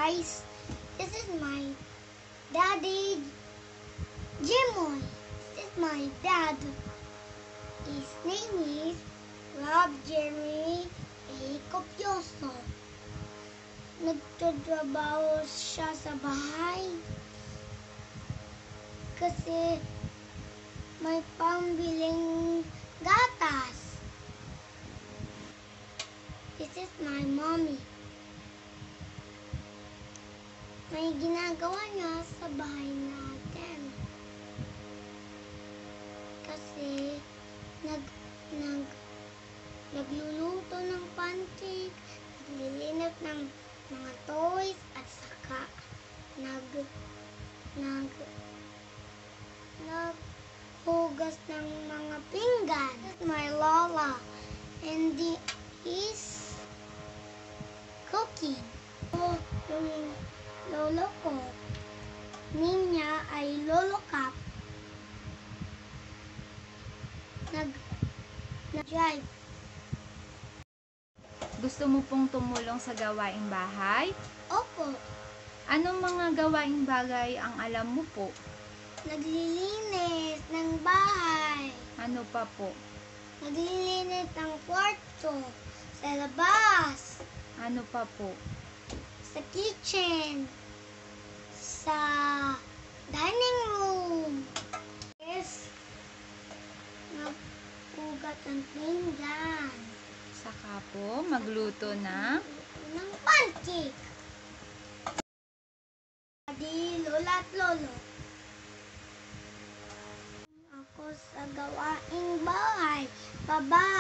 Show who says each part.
Speaker 1: guys, this is my daddy Jimoy. This is my dad. His name is Rob Jeremy A. Copioso. Nagtatrabaho siya sa bahay kasi may pambiling gatas. This is my mommy. May ginagawa niya sa bahay natin. Kasi nagluluto ng pancake, naglilinap ng mga toys, at saka naghugas ng mga pinggan. My lola, and is cooking. Yung lolo ko, name niya ay Lolo Cap. Nag-drive.
Speaker 2: Gusto mo pong tumulong sa gawaing bahay?
Speaker 1: Opo.
Speaker 2: Anong mga gawaing bagay ang alam mo po?
Speaker 1: Naglilinis ng bahay.
Speaker 2: Ano pa po?
Speaker 1: Naglilinis ng kwarto. Sa labas.
Speaker 2: Ano pa po?
Speaker 1: Sa kitchen. Sa dining room. Yes. Nagpugat ng pinggan.
Speaker 2: Saka po, magluto ng
Speaker 1: pancake. Daddy, lola at lolo. Ako sa gawaing bahay. Bye-bye.